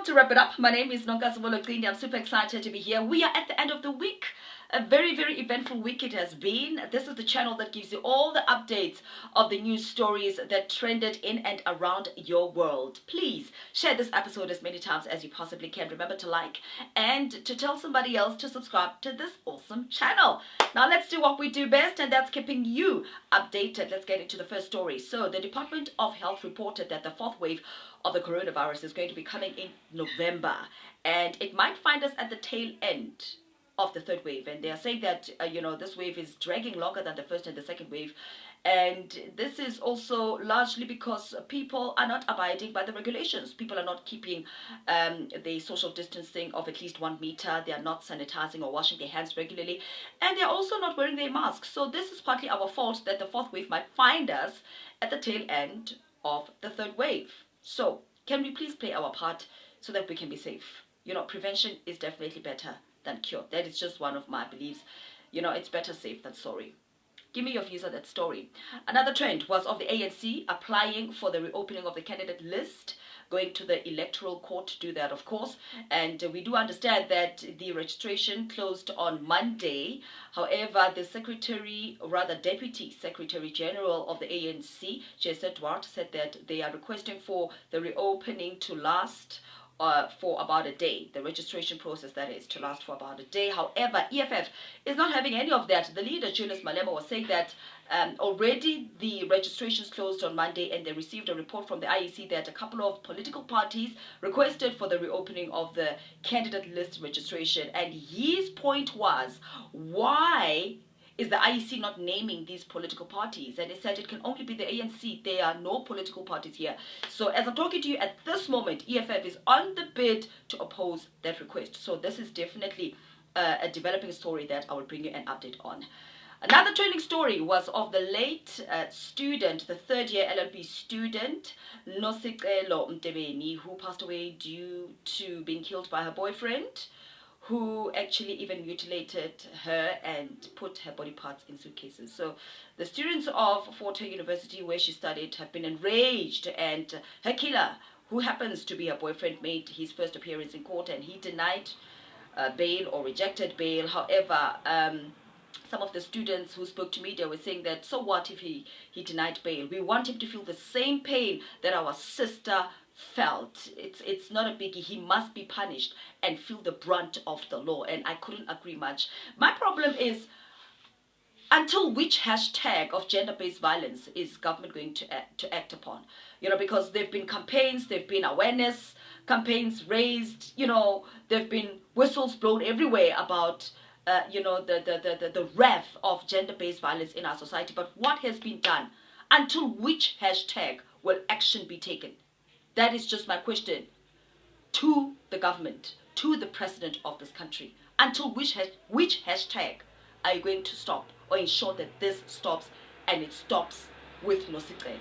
to wrap it up. My name is Nonkazibulo Qindi. I'm super excited to be here. We are at the end of the week. A very, very eventful week it has been. This is the channel that gives you all the updates of the news stories that trended in and around your world. Please share this episode as many times as you possibly can. Remember to like and to tell somebody else to subscribe to this awesome channel. Now let's do what we do best, and that's keeping you updated. Let's get into the first story. So the Department of Health reported that the fourth wave of the coronavirus is going to be coming in November, and it might find us at the tail end of the third wave. And they are saying that this wave is dragging longer than the first and the second wave, and this is also largely because people are not abiding by the regulations. People are not keeping the social distancing of at least 1 meter. They are not sanitizing or washing their hands regularly, and they're also not wearing their masks. So this is partly our fault that the fourth wave might find us at the tail end of the third wave. So can we please play our part so that we can be safe? Prevention is definitely better than cure. That is just one of my beliefs. It's better safe than sorry. Give me your views on that story. Another trend was of the ANC applying for the reopening of the candidate list, going to the electoral court to do that, of course. And we do understand that the registration closed on Monday. However, the Deputy Secretary General of the ANC, Jesse Duarte, said that they are requesting for the reopening to last for about a day. The registration process, that is, to last for about a day. However, EFF is not having any of that. The leader, Julius Malema, was saying that already the registrations closed on Monday, and they received a report from the IEC that a couple of political parties requested for the reopening of the candidate list registration. And his point was, why is the IEC not naming these political parties? And he said it can only be the ANC. There are no political parties here. So as I'm talking to you at this moment, EFF is on the bid to oppose that request. So this is definitely a developing story that I will bring you an update on. Another trending story was of the late student, the third-year LLB student, Nosicelo Mtebeni, who passed away due to being killed by her boyfriend, who actually even mutilated her and put her body parts in suitcases. So the students of Fort Hare University, where she studied, have been enraged, and her killer, who happens to be her boyfriend, made his first appearance in court, and he denied bail or rejected bail. However, some of the students who spoke to media were saying that, so what if he denied bail? We want him to feel the same pain that our sister felt. It's not a biggie. He must be punished and feel the brunt of the law. And I couldn't agree much. My problem is, until which hashtag of gender-based violence is government going to act upon? Because there have been campaigns, there have been awareness campaigns raised, there have been whistles blown everywhere about the wrath of gender-based violence in our society. But what has been done? Until which hashtag will action be taken? That is just my question to the government, to the president of this country. Until which hashtag are you going to stop or ensure that this stops, and it stops with Nosicelo?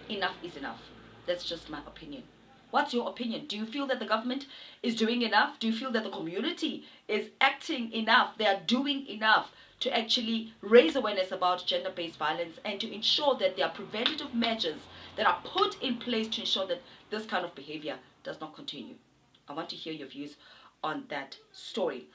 Enough is enough. That's just my opinion. What's your opinion? Do you feel that the government is doing enough? Do you feel that the community is acting enough? They are doing enough to actually raise awareness about gender-based violence and to ensure that there are preventative measures that are put in place to ensure that this kind of behavior does not continue? I want to hear your views on that story.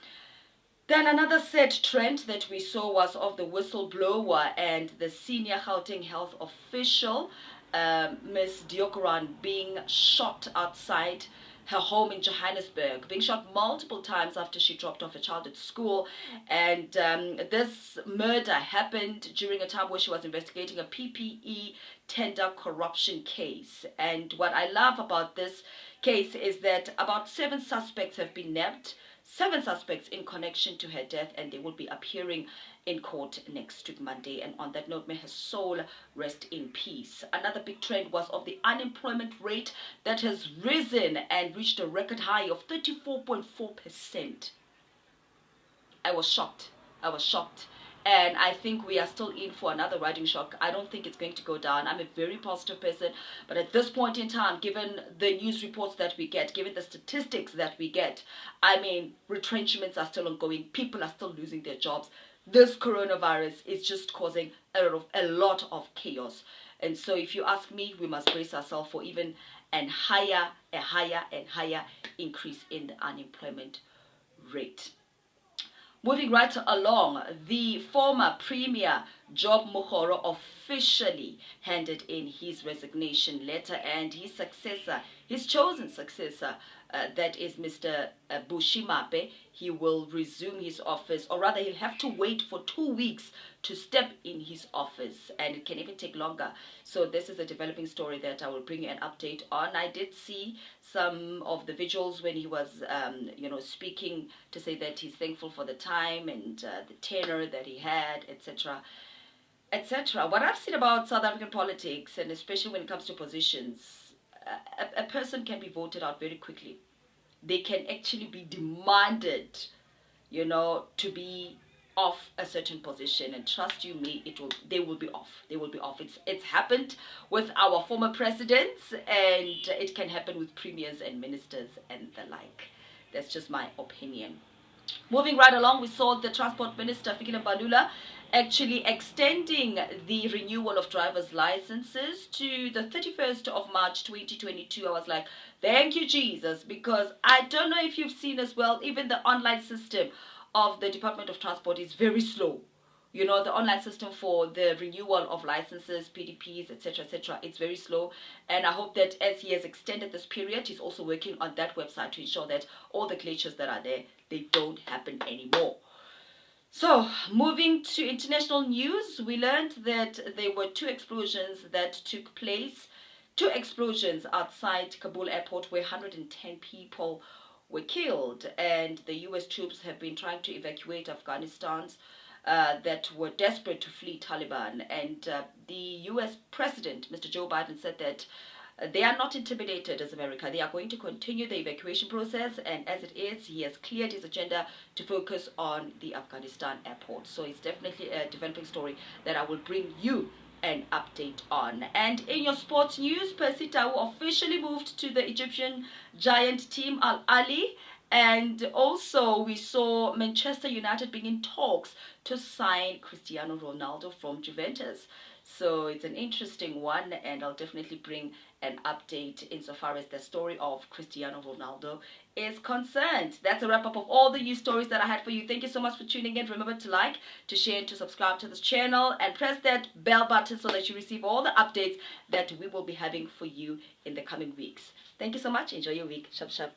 Then another sad trend that we saw was of the whistleblower and the senior Gauteng health official, Ms. Diokoran, being shot outside her home in Johannesburg, being shot multiple times after she dropped off a child at school. And this murder happened during a time where she was investigating a PPE tender corruption case. And what I love about this case is that about 7 suspects have been nabbed, 7 suspects in connection to her death, and they will be appearing in court next week, Monday. And on that note, may her soul rest in peace. Another big trend was of the unemployment rate that has risen and reached a record high of 34.4%. I was shocked. And I think we are still in for another riding shock. I don't think it's going to go down. I'm a very positive person. But at this point in time, given the news reports that we get, given the statistics that we get, retrenchments are still ongoing. People are still losing their jobs. This coronavirus is just causing a lot of chaos. And so if you ask me, we must brace ourselves for even and higher, a higher and higher increase in the unemployment rate. Moving right along, the former Premier Job Mokgoro officially handed in his resignation letter, and his successor, his chosen successor, that is Mr. Bushimape, he will resume his office, or rather he'll have to wait for 2 weeks to step in his office, and it can even take longer. So this is a developing story that I will bring you an update on. I did see some of the visuals when he was speaking, to say that he's thankful for the time and the tenor that he had, etc., etc. What I've seen about South African politics, and especially when it comes to positions, a person can be voted out very quickly. They can actually be demanded, to be off a certain position, and trust you me, they will be off. They will be off. It's happened with our former presidents, and it can happen with premiers and ministers and the like. That's just my opinion. Moving right along, we saw the Transport Minister, Fikile Mbalula, actually extending the renewal of driver's licenses to the 31st of March 2022. I was like, thank you, Jesus, because I don't know if you've seen as well, even the online system of the Department of Transport is very slow. The online system for the renewal of licenses, PDPs, etc., it's very slow. And I hope that as he has extended this period, he's also working on that website to ensure that all the glitches that are there, they don't happen anymore. So, moving to international news, we learned that there were 2 explosions that took place. 2 explosions outside Kabul airport where 110 people were killed. And the US troops have been trying to evacuate Afghanistan's that were desperate to flee Taliban. And the US President, Mr. Joe Biden, said that they are not intimidated as America. They are going to continue the evacuation process, and as it is, he has cleared his agenda to focus on the Afghanistan airport. So it's definitely a developing story that I will bring you an update on. And in your sports news, Percy Tau officially moved to the Egyptian giant team Al Ahly. And also we saw Manchester United being in talks to sign Cristiano Ronaldo from Juventus. So it's an interesting one, and I'll definitely bring an update insofar as the story of Cristiano Ronaldo is concerned. That's a wrap up of all the news stories that I had for you. Thank you so much for tuning in. Remember to like, to share, and to subscribe to this channel, and press that bell button so that you receive all the updates that we will be having for you in the coming weeks. Thank you so much. Enjoy your week. Shap shap.